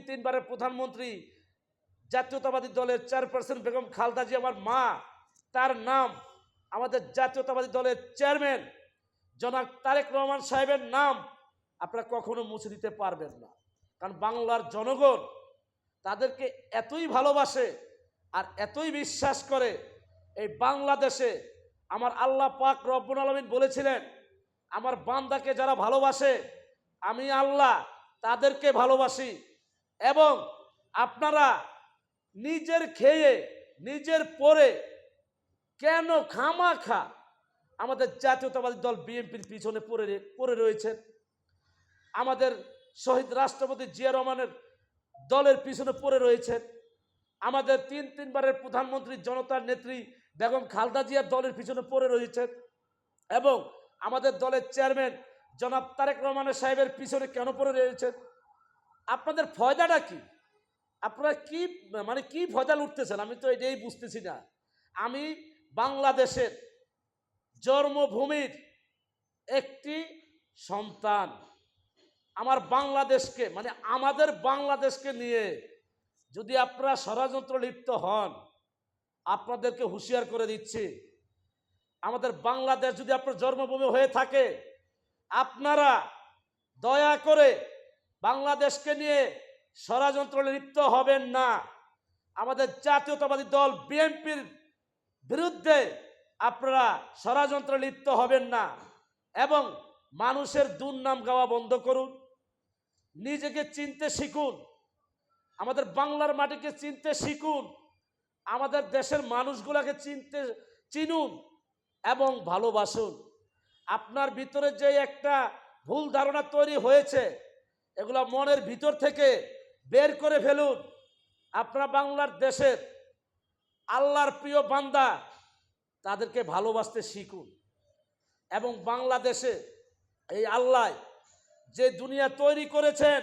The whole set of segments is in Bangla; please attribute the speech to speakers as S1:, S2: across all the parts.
S1: তিনবারের প্রধানমন্ত্রী জাতীয়তাবাদী দলের চেয়ারপারসন বেগম খালেদা জিয়া আমার মা, তার নাম, আমাদের জাতীয়তাবাদী দলের চেয়ারম্যান জনাব তারেক রহমান সাহেবের নাম আপনারা কখনো মুছে দিতে পারবেন না। কারণ বাংলার জনগণ তাদেরকে এতই ভালোবাসে আর এতই বিশ্বাস করে। এই বাংলাদেশে আমার আল্লাহ পাক রব্বুল আলামিন বলেছিলেন, আমার বান্দাকে যারা ভালোবাসে আমি আল্লাহ তাদেরকে ভালোবাসি। এবং আপনারা নিজের খেয়ে নিজের পরে কেন খামাখা আমাদের জাতীয়তাবাদী দল বিএনপির পিছনে পড়ে রয়েছেন? আমাদের শহীদ রাষ্ট্রপতি জিয়া রহমানের দলের পিছনে পড়ে রয়েছেন, আমাদের তিনবারের প্রধানমন্ত্রী জনতার নেত্রী বেগম খালেদা জিয়ার দলের পিছনে পড়ে রয়েছেন, এবং আমাদের দলের চেয়ারম্যান জনাব তারেক রহমানের সাহেবের পিছনে কেন পড়ে রয়েছেন? আপনাদের ফয়দাটা কি? আপনারা কি কি ফয়দা লুটতেছেন? আমি তো এটাই বুঝতেছি না। আমি বাংলাদেশের জন্মভূমির একটি সন্তান। আমার বাংলাদেশকে আমাদের বাংলাদেশকে নিয়ে যদি আপনারা ষড়যন্ত্র লিপ্ত হন, আপনাদেরকে হুঁশিয়ার করে দিচ্ছি, আমাদের বাংলাদেশ যদি আপনার জন্মভূমি হয়ে থাকে, আপনারা দয়া করে বাংলাদেশকে নিয়ে ষড়যন্ত্র লিপ্ত হবেন না। আমাদের জাতীয়তাবাদী দল বিএনপির বিরুদ্ধে আপনারা ষড়যন্ত্র লিপ্ত হবেন না এবং মানুষের দুর্নাম গাওয়া বন্ধ করুন। নিজেকে চিনতে শিখুন, আমাদের বাংলার মাটিকে চিনতে শিখুন, আমাদের দেশের মানুষগুলোকে চিনুন এবং ভালোবাসুন। আপনার ভিতরে যে একটা ভুল ধারণা তৈরি হয়েছে, এগুলো মনের ভিতর থেকে বের করে ফেলুন। আপনারা বাংলার দেশের আল্লাহর প্রিয় বান্দা, তাদেরকে ভালোবাসতে শিখুন। এবং বাংলাদেশে এই আল্লাহ যে দুনিয়া তৈরি করেছেন,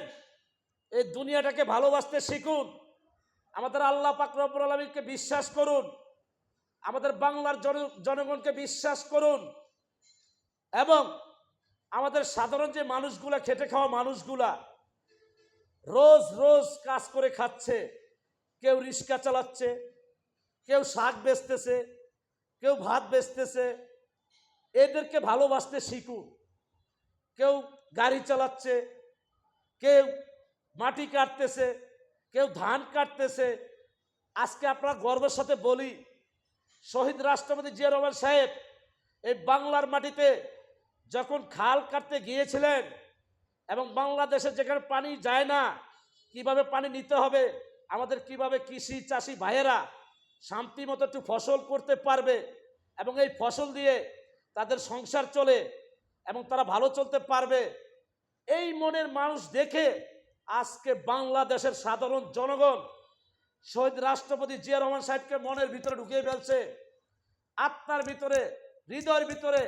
S1: এই দুনিয়াটাকে ভালোবাসতে শিখুন। আমাদের আল্লাহ পাক রব্বুল আলামিনকে বিশ্বাস করুন, আমাদের বাংলার জনগণকে বিশ্বাস করুন। এবং আমাদের সাধারণ যে মানুষগুলা, খেটে খাওয়া মানুষগুলা রোজ রোজ কাজ করে খাচ্ছে, কেউ রিক্সা চালাচ্ছে, কেউ শাক বেচতেছে, কেউ ভাত বেচতেছে, এদেরকে ভালোবাসতে শিখুন। কেউ গাড়ি চালাচ্ছে, কেউ মাটি কাটতেছে, কেউ ধান কাটতেছে। আজকে আপনারা গর্বের সাথে বলি, শহীদ রাষ্ট্রপতি জিয়া রহমান সাহেব এই বাংলার মাটিতে যখন খাল কাটতে গিয়েছিলেন এবং বাংলাদেশে যেখানে পানি যায় না, কিভাবে পানি নিতে হবে, আমাদের কিভাবে কৃষি চাষি ভাইয়েরা শান্তি মতো একটু ফসল করতে পারবে এবং এই ফসল দিয়ে তাদের সংসার চলে এবং তারা ভালো চলতে পারবে, এই মনের মানুষ দেখে আজকে বাংলাদেশের সাধারণ জনগণ শহীদ রাষ্ট্রপতি জিয়া রহমান সাহেবকে মনের ভিতরে ঢুকিয়ে ফেলছে, আত্মার ভিতরে, হৃদয়ের ভিতরে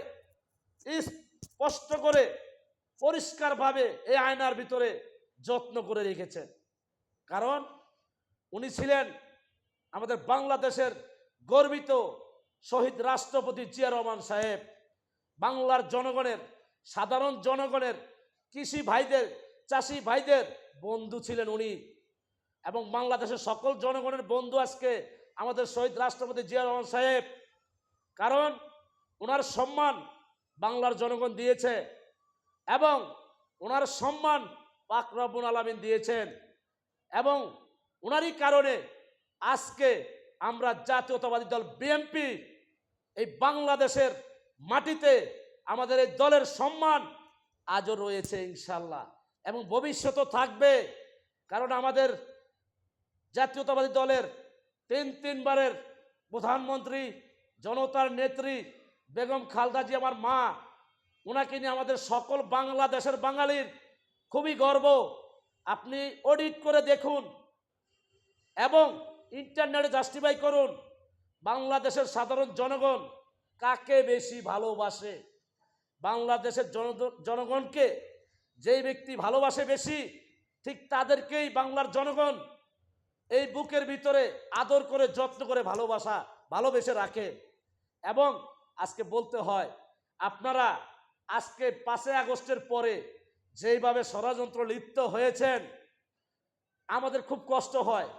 S1: স্পষ্ট করে পরিষ্কারভাবে এই আয়নার ভিতরে যত্ন করে রেখেছেন। কারণ উনি ছিলেন আমাদের বাংলাদেশের গর্বিত শহীদ রাষ্ট্রপতি জিয়া রহমান সাহেব। বাংলার জনগণের, সাধারণ জনগণের, কৃষি ভাইদের, চাষি ভাইদের বন্ধু ছিলেন উনি। এবং বাংলাদেশের সকল জনগণের বন্ধু আজকে আমাদের শহীদ রাষ্ট্রপতি জিয়া রহমান সাহেব। কারণ ওনার সম্মান বাংলার জনগণ দিয়েছে এবং ওনার সম্মান পাক রব্বুল আলামিন দিয়েছেন। এবং ওনারই কারণে আজকে আমরা জাতীয়তাবাদী দল বিএনপি এই বাংলাদেশের মাটিতে আমাদের এই দলের সম্মান আজও রয়েছে ইনশাল্লাহ, এবং ভবিষ্যতেও থাকবে। কারণ আমাদের জাতীয়তাবাদী দলের তিনবারের প্রধানমন্ত্রী জনতার নেত্রী বেগম খালেদা জিয়া আমার মা, ওনাকে নিয়ে আমাদের সকল বাংলাদেশের বাঙালির খুবই গর্ব। আপনি অডিট করে দেখুন এবং ইন্টারনেটে জাস্টিফাই করুন, বাংলাদেশের সাধারণ জনগণ কাকে বেশি ভালোবাসে। বাংলাদেশের জনগণকে যেই ব্যক্তি ভালোবাসে বেশি, ঠিক তাদেরকেই বাংলার জনগণ এই বুকের ভিতরে আদর করে, যত্ন করে ভালোবেসে রাখে। এবং আজকে বলতে হয়, আপনারা আজকে 5 আগস্টের পরে যেইভাবে ষড়যন্ত্র লিপ্ত হয়েছেন, আমাদের খুব কষ্ট হয়